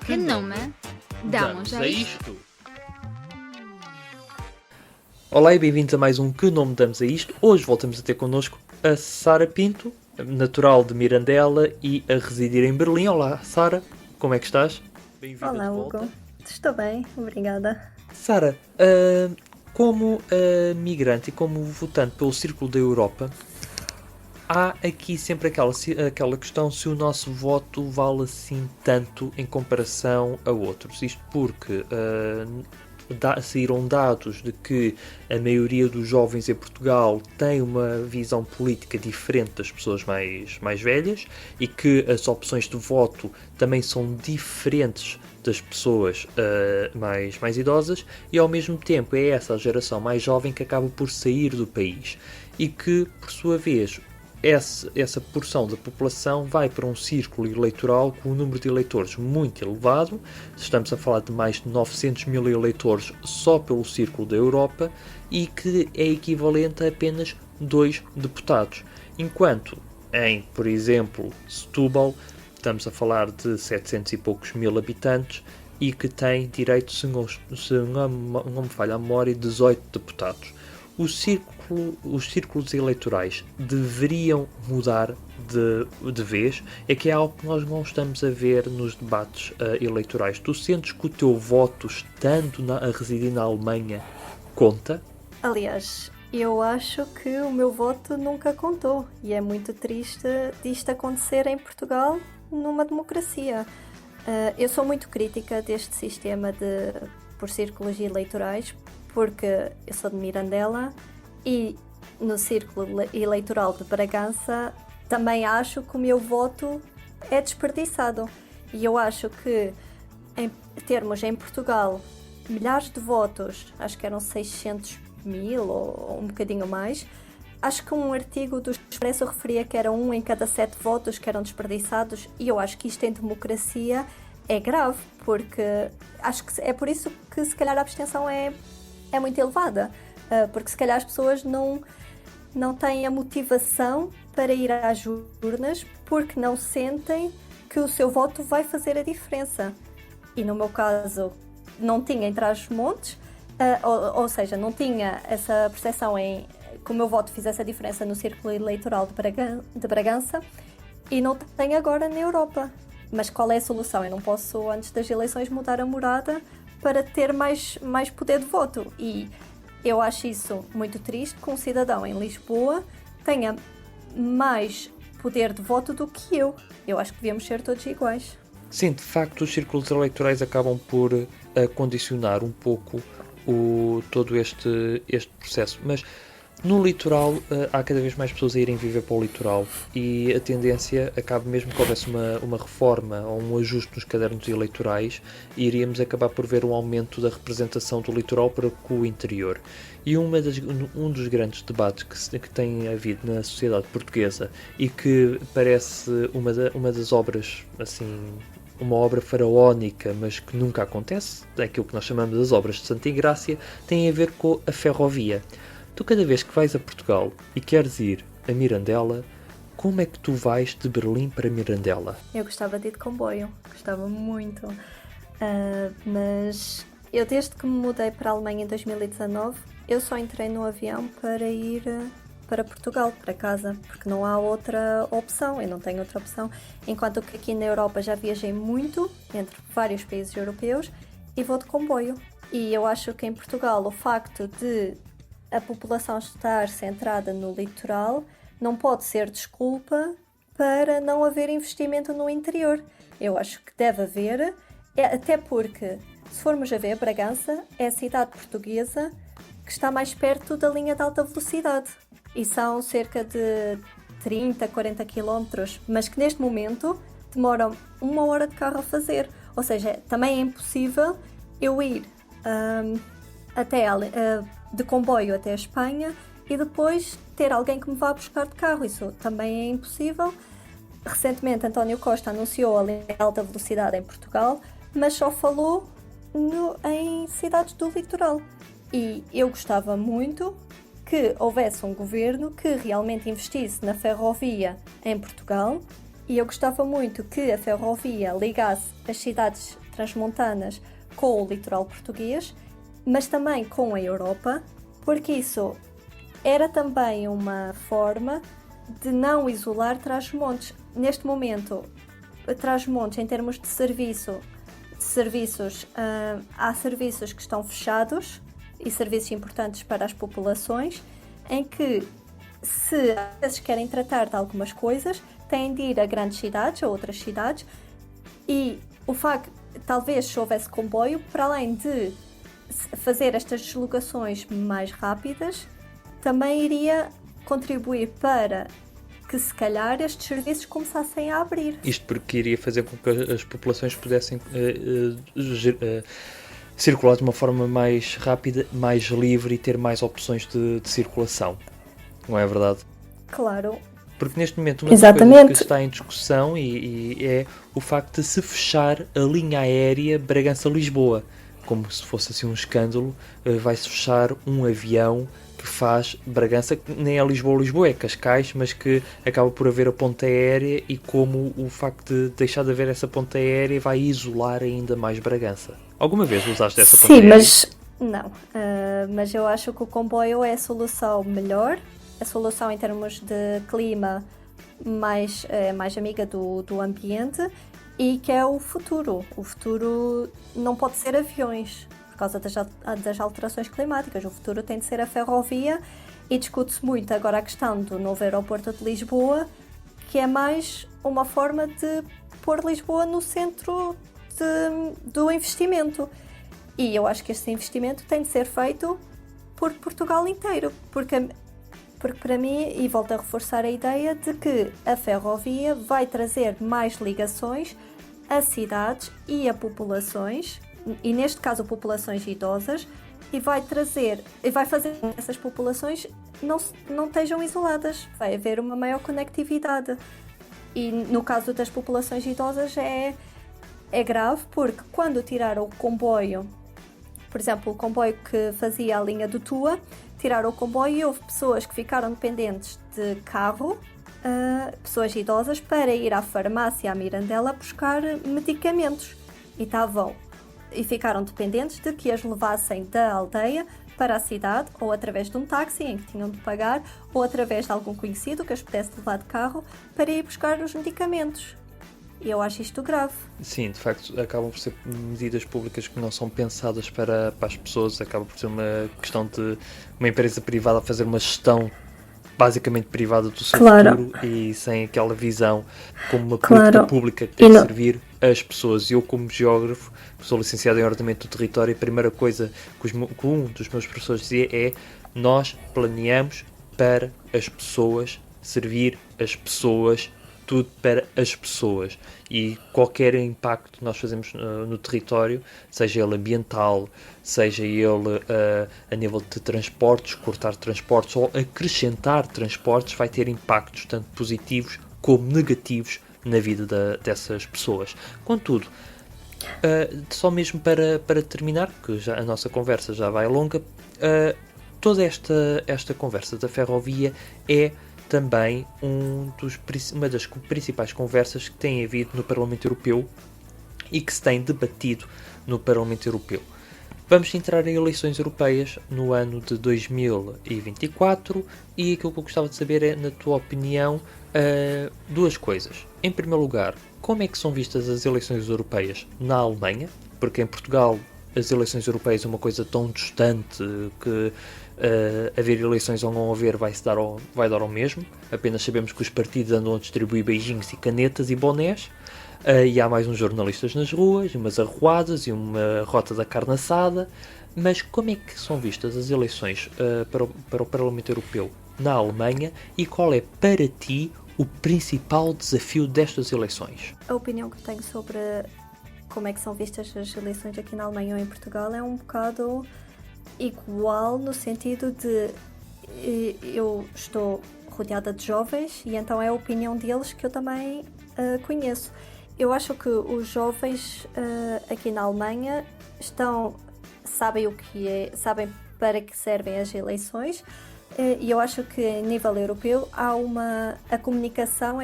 Que nome damos a isto? Olá e bem-vindos a mais um Que Nome Damos a Isto. Hoje voltamos a ter connosco a Sara Pinto, natural de Mirandela e a residir em Berlim. Olá, Sara, como é que estás? Bem-vinda Olá, de volta. Hugo. Estou bem, obrigada. Sara, como migrante e como votante pelo Círculo da Europa, há aqui sempre aquela questão se o nosso voto vale assim tanto em comparação a outros. Isto porque saíram dados de que a maioria dos jovens em Portugal tem uma visão política diferente das pessoas mais velhas e que as opções de voto também são diferentes das pessoas mais idosas, e ao mesmo tempo é essa a geração mais jovem que acaba por sair do país e que, por sua vez, essa porção da população vai para um círculo eleitoral com um número de eleitores muito elevado. Estamos a falar de mais de 900 mil eleitores só pelo Círculo da Europa, e que é equivalente a apenas 2 deputados. Enquanto em, por exemplo, Setúbal, estamos a falar de 700 e poucos mil habitantes e que tem direito, se não me falha a memória, 18 deputados. Os círculos eleitorais deveriam mudar de vez. É que é algo que nós não estamos a ver nos debates eleitorais. Tu sentes que o teu voto, estando a residir na Alemanha, conta? Aliás, eu acho que o meu voto nunca contou e é muito triste disto acontecer em Portugal numa democracia. Eu sou muito crítica deste sistema por círculos eleitorais, porque eu sou de Mirandela e no círculo eleitoral de Bragança também acho que o meu voto é desperdiçado. E eu acho que termos em Portugal milhares de votos, acho que eram 600 mil ou um bocadinho mais, acho que um artigo do Expresso referia que era 1 em cada 7 votos que eram desperdiçados, e eu acho que isto em democracia é grave, porque acho que é por isso que se calhar a abstenção é muito elevada, porque se calhar as pessoas não têm a motivação para ir às urnas porque não sentem que o seu voto vai fazer a diferença. E no meu caso não tinha em Trás-os-Montes, ou seja, não tinha essa percepção em que o meu voto fizesse a diferença no círculo eleitoral de Bragança, e não tenho agora na Europa. Mas qual é a solução? Eu não posso, antes das eleições, mudar a morada para ter mais poder de voto. E eu acho isso muito triste que um cidadão em Lisboa tenha mais poder de voto do que eu. Eu acho que devíamos ser todos iguais. Sim, de facto, os círculos eleitorais acabam por condicionar um pouco todo este processo. Mas no litoral há cada vez mais pessoas a irem viver para o litoral, e a tendência acaba, mesmo que houvesse uma reforma ou um ajuste nos cadernos eleitorais, iríamos acabar por ver um aumento da representação do litoral para com o interior. E um dos grandes debates que tem havido na sociedade portuguesa, e que parece uma das obras, assim, uma obra faraónica, mas que nunca acontece, aquilo que nós chamamos das obras de Santa Engrácia, tem a ver com a ferrovia. Tu, cada vez que vais a Portugal e queres ir a Mirandela, como é que tu vais de Berlim para Mirandela? Eu gostava de ir de comboio, gostava muito. Mas eu, desde que me mudei para a Alemanha em 2019, eu só entrei no avião para ir para Portugal, para casa, porque não há outra opção, eu não tenho outra opção. Enquanto que aqui na Europa já viajei muito, entre vários países europeus, e vou de comboio. E eu acho que em Portugal o facto de a população estar centrada no litoral não pode ser desculpa para não haver investimento no interior. Eu acho que deve haver, até porque, se formos a ver, Bragança é a cidade portuguesa que está mais perto da linha de alta velocidade, e são cerca de 30, 40 km, mas que neste momento demoram 1 hora de carro a fazer. Ou seja, também é impossível eu ir de comboio até a Espanha e depois ter alguém que me vá buscar de carro. Isso também é impossível. Recentemente António Costa anunciou a linha de alta velocidade em Portugal, mas só falou em cidades do litoral. E eu gostava muito que houvesse um governo que realmente investisse na ferrovia em Portugal, e eu gostava muito que a ferrovia ligasse as cidades transmontanas com o litoral português, mas também com a Europa, porque isso era também uma forma de não isolar Trás-os-Montes. Neste momento, Trás-os-Montes, em termos de serviços, há serviços que estão fechados e serviços importantes para as populações, em que, se às vezes querem tratar de algumas coisas, têm de ir a grandes cidades ou outras cidades, e o facto, talvez se houvesse comboio, para além de fazer estas deslocações mais rápidas, também iria contribuir para que, se calhar, estes serviços começassem a abrir. Isto porque iria fazer com que as populações pudessem circular de uma forma mais rápida, mais livre e ter mais opções de circulação. Não é verdade? Claro. Porque neste momento uma das coisas que está em discussão e é o facto de se fechar a linha aérea Bragança-Lisboa. Como se fosse assim um escândalo, vai-se fechar um avião que faz Bragança, que nem é Lisboa, é Cascais, mas que acaba por haver a ponte aérea, e como o facto de deixar de haver essa ponte aérea vai isolar ainda mais Bragança. Alguma vez usaste essa ponte aérea? Sim, mas eu acho que o comboio é a solução melhor, a solução em termos de clima mais amiga do ambiente, e que é o futuro. O futuro não pode ser aviões, por causa das alterações climáticas. O futuro tem de ser a ferrovia, e discute-se muito agora a questão do novo aeroporto de Lisboa, que é mais uma forma de pôr Lisboa no centro do investimento. E eu acho que este investimento tem de ser feito por Portugal inteiro, porque para mim, e volto a reforçar a ideia de que a ferrovia vai trazer mais ligações a cidades e a populações, e neste caso populações idosas, e vai fazer com que essas populações não estejam isoladas. Vai haver uma maior conectividade. E no caso das populações idosas é grave, porque quando tiraram o comboio, por exemplo, o comboio que fazia a linha do Tua, tiraram o comboio e houve pessoas que ficaram dependentes de carro, pessoas idosas, para ir à farmácia, à Mirandela, buscar medicamentos. E ficaram dependentes de que as levassem da aldeia para a cidade, ou através de um táxi em que tinham de pagar, ou através de algum conhecido que as pudesse levar de carro para ir buscar os medicamentos. E eu acho isto grave. Sim, de facto, acabam por ser medidas públicas que não são pensadas para as pessoas. Acaba por ser uma questão de uma empresa privada fazer uma gestão basicamente privada do seu futuro, e sem aquela visão como uma política pública que tem de servir as pessoas. Eu, como geógrafo, sou licenciado em ordenamento do território, a primeira coisa que um dos meus professores dizia é: nós planeamos para as pessoas, servir as pessoas, tudo para as pessoas, e qualquer impacto que nós fazemos no território, seja ele ambiental, seja ele a nível de transportes, cortar transportes ou acrescentar transportes, vai ter impactos tanto positivos como negativos na vida dessas pessoas. Contudo, só mesmo para terminar, porque já a nossa conversa já vai longa, toda esta conversa da ferrovia é também uma das principais conversas que tem havido no Parlamento Europeu e que se tem debatido no Parlamento Europeu. Vamos entrar em eleições europeias no ano de 2024 e aquilo que eu gostava de saber é, na tua opinião, duas coisas. Em primeiro lugar, como é que são vistas as eleições europeias na Alemanha? Porque em Portugal as eleições europeias é uma coisa tão distante que haver eleições ou não haver vai dar ao mesmo. Apenas sabemos que os partidos andam a distribuir beijinhos e canetas e bonés, e há mais uns jornalistas nas ruas, umas arruadas e uma rota da carne assada. Mas como é que são vistas as eleições para o Parlamento Europeu na Alemanha, e qual é para ti o principal desafio destas eleições? A opinião que tenho sobre como é que são vistas as eleições aqui na Alemanha ou em Portugal é um bocado igual, no sentido de eu estou rodeada de jovens e então é a opinião deles que eu também conheço. Eu acho que os jovens aqui na Alemanha sabem o que é, sabem para que servem as eleições, e eu acho que a nível europeu a comunicação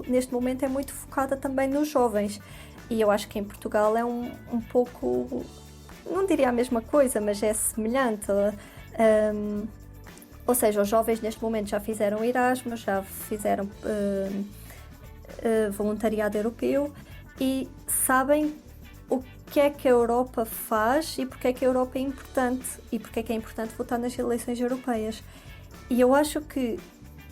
neste momento é muito focada também nos jovens. E eu acho que em Portugal é um pouco, não diria a mesma coisa, mas é semelhante. Ou seja, os jovens neste momento já fizeram Erasmus, já fizeram voluntariado europeu e sabem o que é que a Europa faz e porque é que a Europa é importante e porque é que é importante votar nas eleições europeias. E eu acho que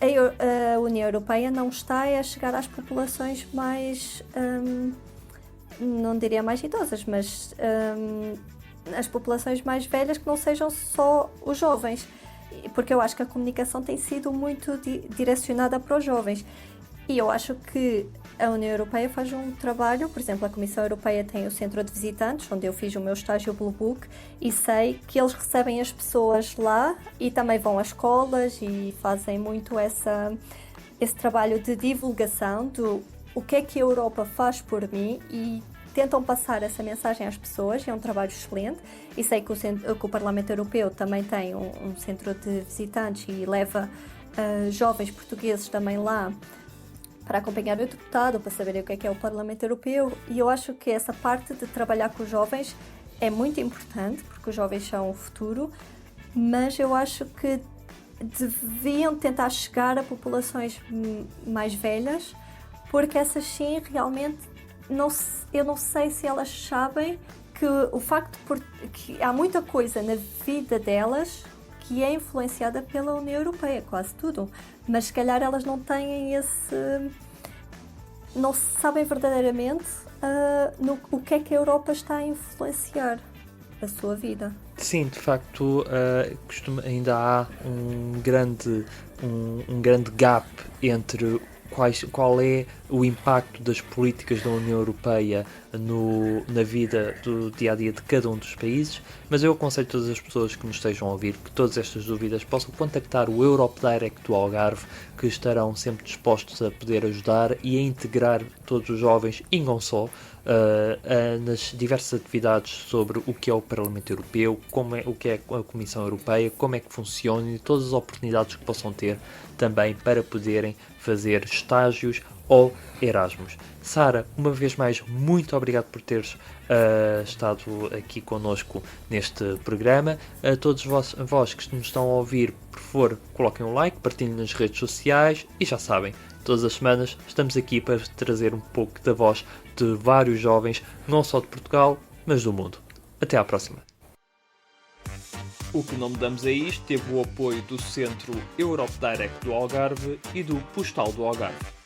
a União Europeia não está a chegar às populações mais, não diria mais idosas, mas as populações mais velhas que não sejam só os jovens, porque eu acho que a comunicação tem sido muito direcionada para os jovens. E eu acho que a União Europeia faz um trabalho, por exemplo, a Comissão Europeia tem o Centro de Visitantes, onde eu fiz o meu estágio Blue Book, e sei que eles recebem as pessoas lá e também vão às escolas e fazem muito esse trabalho de divulgação do o que é que a Europa faz por mim e tentam passar essa mensagem às pessoas, é um trabalho excelente. E sei que o Parlamento Europeu também tem um centro de visitantes e leva jovens portugueses também lá para acompanhar o deputado, para saberem o que é o Parlamento Europeu. E eu acho que essa parte de trabalhar com os jovens é muito importante, porque os jovens são o futuro, mas eu acho que deviam tentar chegar a populações mais velhas, porque essas sim realmente, eu não sei se elas sabem que o facto que há muita coisa na vida delas que é influenciada pela União Europeia, quase tudo, mas se calhar elas não têm não sabem verdadeiramente o que é que a Europa está a influenciar a sua vida. Sim, de facto, ainda há um grande gap entre qual é o impacto das políticas da União Europeia na vida do dia-a-dia de cada um dos países, mas eu aconselho todas as pessoas que nos estejam a ouvir que todas estas dúvidas possam contactar o Europe Direct do Algarve, que estarão sempre dispostos a poder ajudar e a integrar todos os jovens, e não só, nas diversas atividades sobre o que é o Parlamento Europeu, o que é a Comissão Europeia, como é que funciona e todas as oportunidades que possam ter também para poderem fazer estágios ou Erasmus. Sara, uma vez mais, muito obrigado por teres estado aqui connosco neste programa. A todos vós que nos estão a ouvir, por favor, coloquem um like, partilhem nas redes sociais e já sabem, todas as semanas estamos aqui para trazer um pouco da voz de vários jovens, não só de Portugal, mas do mundo. Até à próxima. O que não damos a isto teve o apoio do Centro Europe Direct do Algarve e do Postal do Algarve.